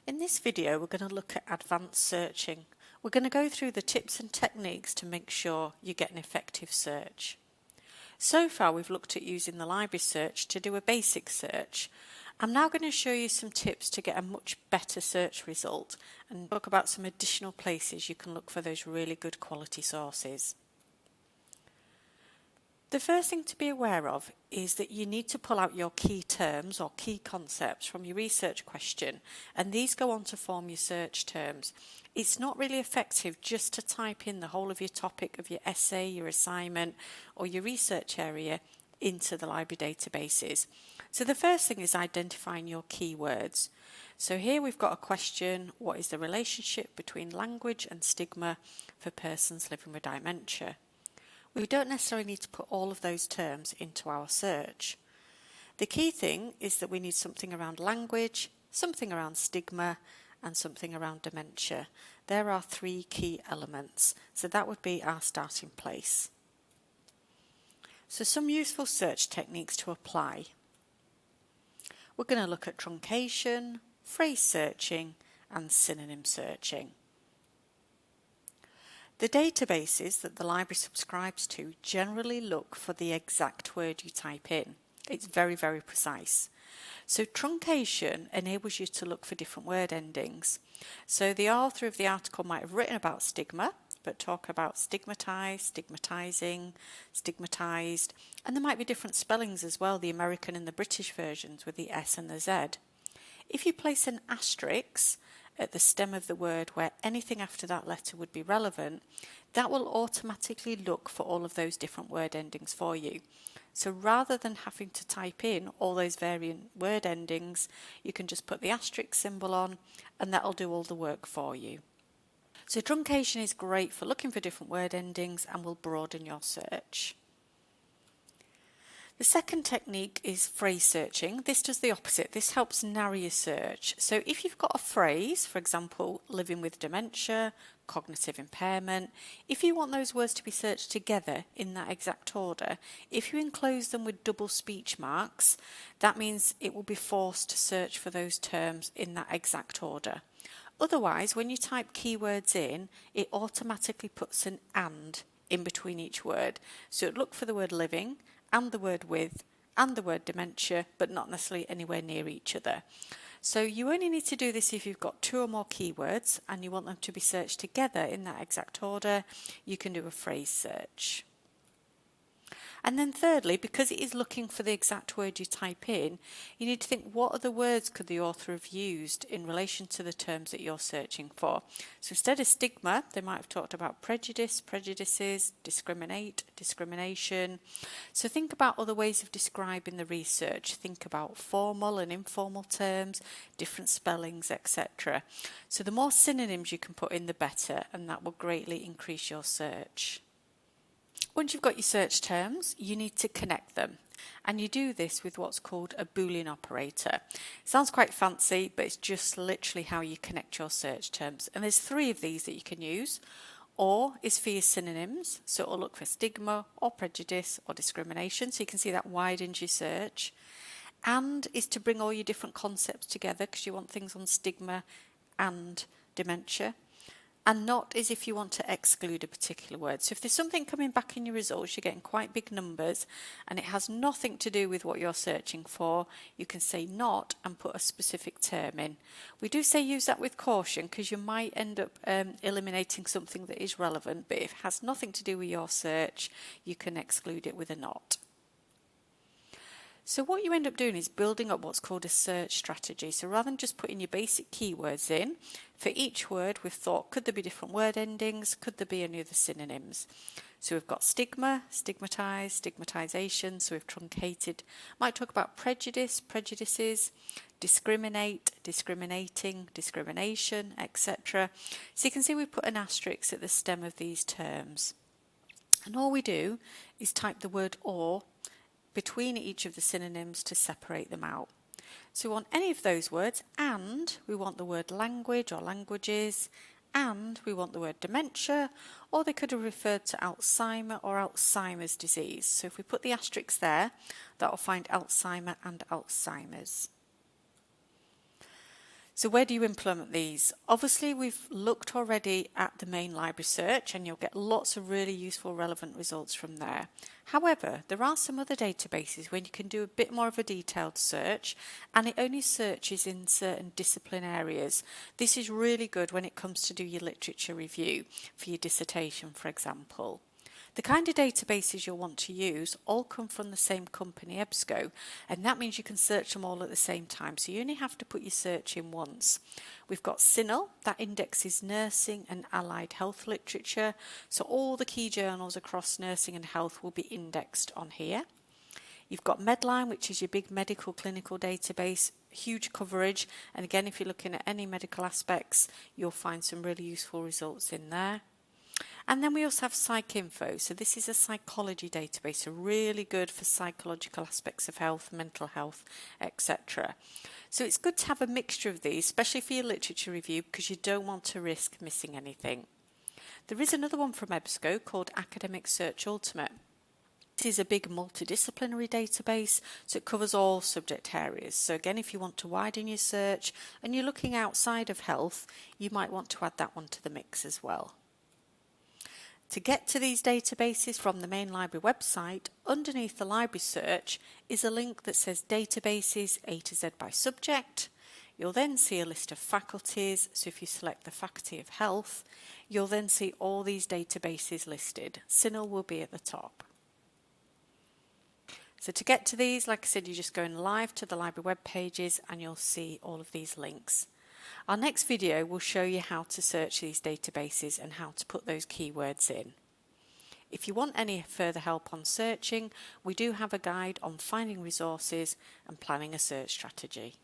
In this video, we're going to look at advanced searching. We're going to go through the tips and techniques to make sure you get an effective search. So far, we've looked at using the library search to do a basic search. I'm now going to show you some tips to get a much better search result and talk about some additional places you can look for those really good quality sources. The first thing to be aware of is that you need to pull out your key terms or key concepts from your research question, and these go on to form your search terms. It's not really effective just to type in the whole of your topic of your essay, your assignment, or your research area into the library databases. So the first thing is identifying your keywords. So here we've got a question: what is the relationship between language and stigma for persons living with dementia? We don't necessarily need to put all of those terms into our search. The key thing is that we need something around language, something around stigma, and something around dementia. There are three key elements, so that would be our starting place. So some useful search techniques to apply. We're going to look at truncation, phrase searching, and synonym searching. The databases that the library subscribes to generally look for the exact word you type in. It's very, very precise. So truncation enables you to look for different word endings. So the author of the article might have written about stigma, but talk about stigmatized, stigmatizing, stigmatized, and there might be different spellings as well, the American and the British versions with the S and the Z. If you place an asterisk at the stem of the word where anything after that letter would be relevant, that will automatically look for all of those different word endings for you. So rather than having to type in all those variant word endings, you can just put the asterisk symbol on and that'll do all the work for you. So truncation is great for looking for different word endings and will broaden your search. The second technique is phrase searching. This does the opposite. This helps narrow your search. So if you've got a phrase, for example, living with dementia, cognitive impairment, if you want those words to be searched together in that exact order, if you enclose them with double speech marks, that means it will be forced to search for those terms in that exact order. Otherwise, when you type keywords in, it automatically puts an "and" in between each word. So look for the word living, and the word with, and the word dementia, but not necessarily anywhere near each other. So you only need to do this if you've got two or more keywords and you want them to be searched together in that exact order. You can do a phrase search. And then thirdly, because it is looking for the exact word you type in, you need to think, what other words could the author have used in relation to the terms that you're searching for? So instead of stigma, they might have talked about prejudice, prejudices, discriminate, discrimination. So think about other ways of describing the research. Think about formal and informal terms, different spellings, etc. So the more synonyms you can put in, the better, and that will greatly increase your search. Once you've got your search terms, you need to connect them. And you do this with what's called a Boolean operator. It sounds quite fancy, but it's just literally how you connect your search terms. And there's three of these that you can use. Or is for your synonyms, so it'll look for stigma or prejudice or discrimination, so you can see that widens your search. And is to bring all your different concepts together because you want things on stigma and dementia. And not is if you want to exclude a particular word. So if there's something coming back in your results, you're getting quite big numbers, and it has nothing to do with what you're searching for, you can say not and put a specific term in. We do say use that with caution because you might end up eliminating something that is relevant, but if it has nothing to do with your search, you can exclude it with a not. So what you end up doing is building up what's called a search strategy. So rather than just putting your basic keywords in, for each word we've thought, could there be different word endings? Could there be any other synonyms? So we've got stigma, stigmatized, stigmatization, so we've truncated. Might talk about prejudice, prejudices, discriminate, discriminating, discrimination, etc. So you can see we put an asterisk at the stem of these terms. And all we do is type the word "or" between each of the synonyms to separate them out. So we want any of those words, and we want the word language or languages, and we want the word dementia, or they could have referred to Alzheimer or Alzheimer's disease. So if we put the asterisk there, that will find Alzheimer and Alzheimer's. So where do you implement these? Obviously, we've looked already at the main library search and you'll get lots of really useful, relevant results from there. However, there are some other databases where you can do a bit more of a detailed search and it only searches in certain discipline areas. This is really good when it comes to do your literature review for your dissertation, for example. The kind of databases you'll want to use all come from the same company, EBSCO, and that means you can search them all at the same time, so you only have to put your search in once. We've got CINAHL, that indexes nursing and allied health literature, so all the key journals across nursing and health will be indexed on here. You've got Medline, which is your big medical clinical database, huge coverage, and again, if you're looking at any medical aspects, you'll find some really useful results in there. And then we also have PsycInfo. So this is a psychology database, so really good for psychological aspects of health, mental health, etc. So it's good to have a mixture of these, especially for your literature review, because you don't want to risk missing anything. There is another one from EBSCO called Academic Search Ultimate. This is a big multidisciplinary database, so it covers all subject areas. So again, if you want to widen your search and you're looking outside of health, you might want to add that one to the mix as well. To get to these databases from the main library website, underneath the library search is a link that says Databases A to Z by subject. You'll then see a list of faculties, so if you select the Faculty of Health, you'll then see all these databases listed. CINAHL will be at the top. So to get to these, like I said, you're just going live to the library web pages and you'll see all of these links. Our next video will show you how to search these databases and how to put those keywords in. If you want any further help on searching, we do have a guide on finding resources and planning a search strategy.